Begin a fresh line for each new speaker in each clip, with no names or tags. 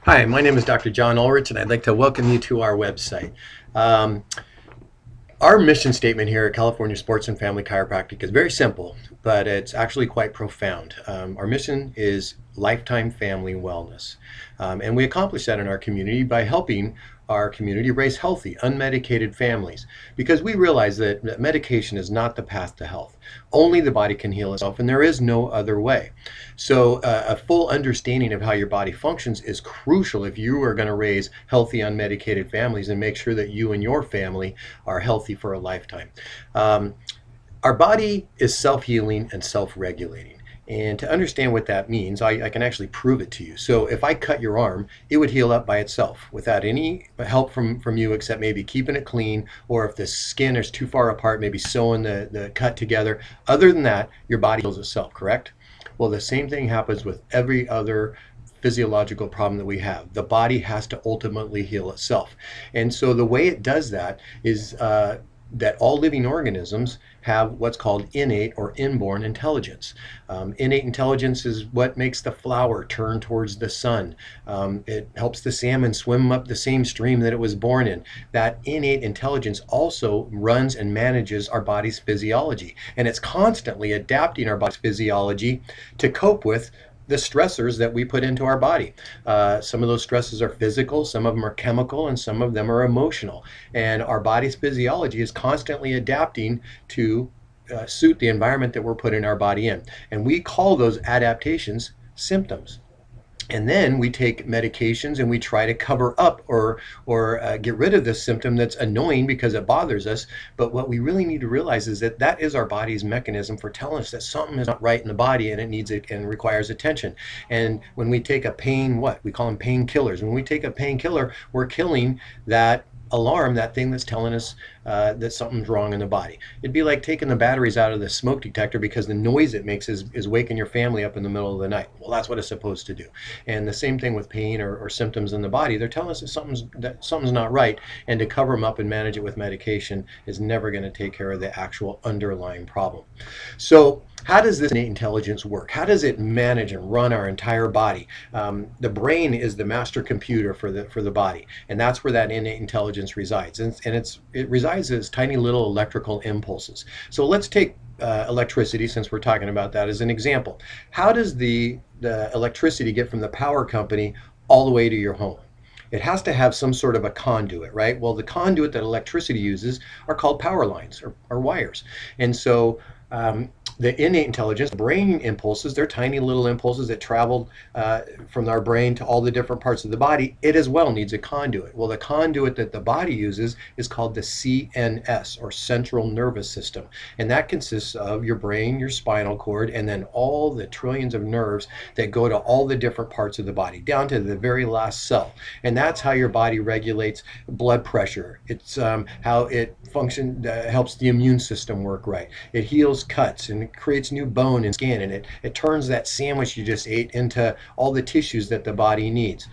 Hi, my name is Dr. John Ulrich, and I'd like to welcome you to our website. Um, our mission statement here at California Sports and Family Chiropractic is very simple, but it's actually quite profound. Our mission is lifetime family wellness. And we accomplish that in our community by helping our community raise healthy, unmedicated families, because we realize that medication is not the path to health. Only the body can heal itself, and there is no other way. So a full understanding of how your body functions is crucial if you are going to raise healthy, unmedicated families and make sure that you and your family are healthy for a lifetime. Our body is self-healing and self-regulating. And to understand what that means, I can actually prove it to you. So if I cut your arm, it would heal up by itself without any help from you, except maybe keeping it clean, or if the skin is too far apart, maybe sewing the cut together. Other than that, your body heals itself, correct? Well, the same thing happens with every other physiological problem that we have. The body has to ultimately heal itself. And so the way it does that is that all living organisms have what's called innate or inborn intelligence. Innate intelligence is what makes the flower turn towards the sun. It helps the salmon swim up the same stream that it was born in. That innate intelligence also runs and manages our body's physiology, and it's constantly adapting our body's physiology to cope with the stressors that we put into our body. Some of those stresses are physical, some of them are chemical, and some of them are emotional. And our body's physiology is constantly adapting to suit the environment that we're putting our body in. And we call those adaptations symptoms. And then we take medications and we try to cover up or get rid of this symptom that's annoying because it bothers us. But what we really need to realize is that that is our body's mechanism for telling us that something is not right in the body and it needs it and requires attention. And when we take a pain, we call them painkillers. When we take a painkiller, we're killing that alarm, that thing that's telling us that something's wrong in the body. It'd be like taking the batteries out of the smoke detector because the noise it makes is waking your family up in the middle of the night. Well, that's what it's supposed to do. And the same thing with pain or symptoms in the body. They're telling us that something's not right, and to cover them up and manage it with medication is never going to take care of the actual underlying problem. So how does this innate intelligence work? How does it manage and run our entire body? The brain is the master computer for the body, and that's where that innate intelligence resides. And it resides as tiny little electrical impulses. So let's take electricity, since we're talking about that, as an example. How does the electricity get from the power company all the way to your home? It has to have some sort of a conduit, right? Well, the conduit that electricity uses are called power lines or wires. And so the innate intelligence, brain impulses, they're tiny little impulses that travel from our brain to all the different parts of the body. It as well needs a conduit. Well, the conduit that the body uses is called the CNS, or central nervous system. And that consists of your brain, your spinal cord, and then all the trillions of nerves that go to all the different parts of the body, down to the very last cell. And that's how your body regulates blood pressure. It's how it functions, helps the immune system work right. It heals cuts, and it creates new bone and skin, and it turns that sandwich you just ate into all the tissues that the body needs.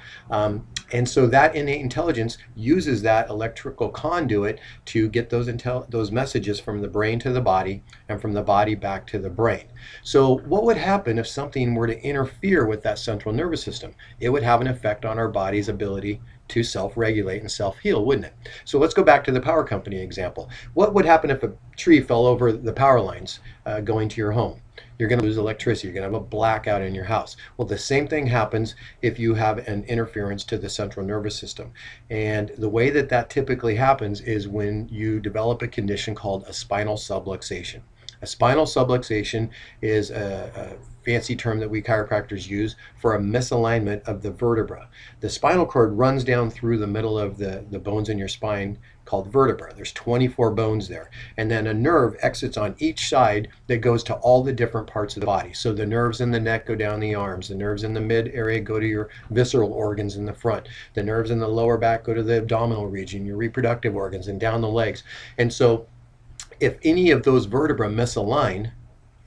And so that innate intelligence uses that electrical conduit to get those messages from the brain to the body and from the body back to the brain. So what would happen if something were to interfere with that central nervous system? It would have an effect on our body's ability to self-regulate and self-heal, wouldn't it? So let's go back to the power company example. What would happen if a tree fell over the power lines going to your home? You're going to lose electricity. You're going to have a blackout in your house. Well, the same thing happens if you have an interference to the central nervous system. And the way that that typically happens is when you develop a condition called a spinal subluxation. A spinal subluxation is a fancy term that we chiropractors use for a misalignment of the vertebra. The spinal cord runs down through the middle of the bones in your spine called vertebra. There's 24 bones there. And then a nerve exits on each side that goes to all the different parts of the body. So the nerves in the neck go down the arms. The nerves in the mid area go to your visceral organs in the front. The nerves in the lower back go to the abdominal region, your reproductive organs, and down the legs. And so if any of those vertebrae misalign,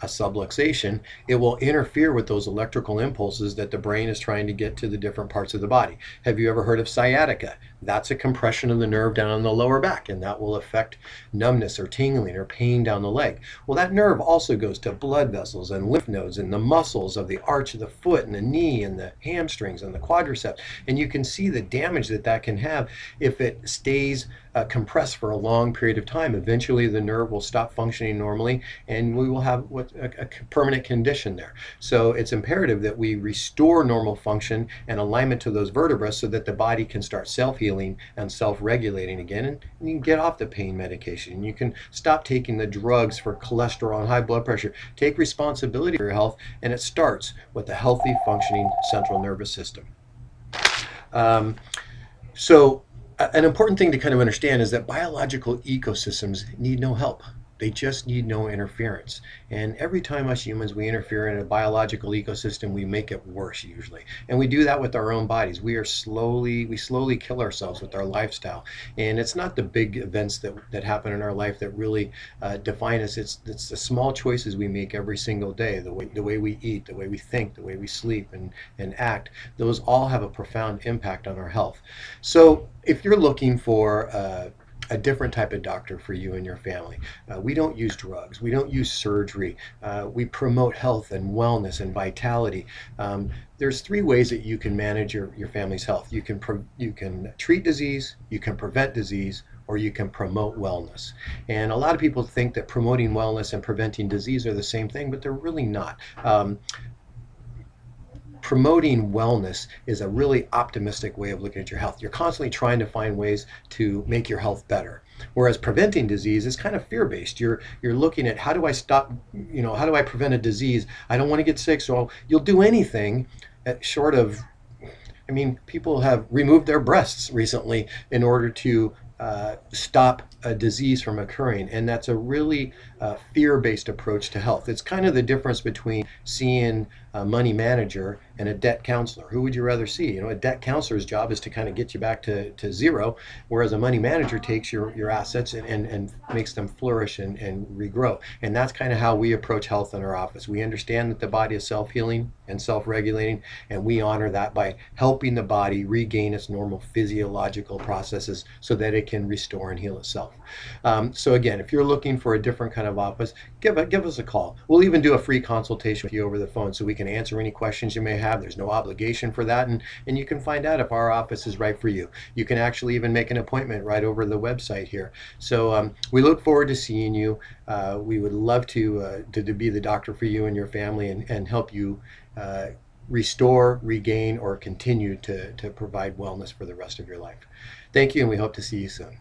a subluxation, it will interfere with those electrical impulses that the brain is trying to get to the different parts of the body. Have you ever heard of sciatica? that's a compression of the nerve down on the lower back, and that will affect numbness or tingling or pain down the leg. Well, that nerve also goes to blood vessels and lymph nodes and the muscles of the arch of the foot and the knee and the hamstrings and the quadriceps. And you can see the damage that that can have if it stays compressed for a long period of time. Eventually the nerve will stop functioning normally, and we will have a permanent condition there. So it's imperative that we restore normal function and alignment to those vertebrae so that the body can start self-healing and self-regulating again, and you can get off the pain medication. You can stop taking the drugs for cholesterol and high blood pressure. Take responsibility for your health, and it starts with a healthy functioning central nervous system. So an important thing to kind of understand is that biological ecosystems need no help. They just need no interference. And every time us humans, we interfere in a biological ecosystem, we make it worse usually. And we do that with our own bodies. We slowly kill ourselves with our lifestyle. And it's not the big events that happen in our life that really define us. It's the small choices we make every single day, the way we eat, the way we think, the way we sleep and act. Those all have a profound impact on our health. So if you're looking for a different type of doctor for you and your family. We don't use drugs. We don't use surgery. We promote health and wellness and vitality. There's three ways that you can manage your family's health. You can treat disease, you can prevent disease, or you can promote wellness. And a lot of people think that promoting wellness and preventing disease are the same thing, but they're really not. Promoting wellness is a really optimistic way of looking at your health. You're constantly trying to find ways to make your health better. Whereas preventing disease is kind of fear-based. You're looking at, how do I stop, how do I prevent a disease? I don't want to get sick, so you'll do anything short of, people have removed their breasts recently in order to stop a disease from occurring, and that's a really fear-based approach to health. It's kind of the difference between seeing a money manager and a debt counselor. Who would you rather see? A debt counselor's job is to kind of get you back to zero, whereas a money manager takes your assets and makes them flourish and regrow. And that's kind of how we approach health in our office. We understand that the body is self-healing and self-regulating, and we honor that by helping the body regain its normal physiological processes so that it can restore and heal itself. So again, if you're looking for a different kind of office, give us a call. We'll even do a free consultation with you over the phone so we can answer any questions you may have. There's no obligation for that, and you can find out if our office is right for you. You can actually even make an appointment right over the website here. So we look forward to seeing you. We would love to be the doctor for you and your family and help you restore, regain, or continue to provide wellness for the rest of your life. Thank you, and we hope to see you soon.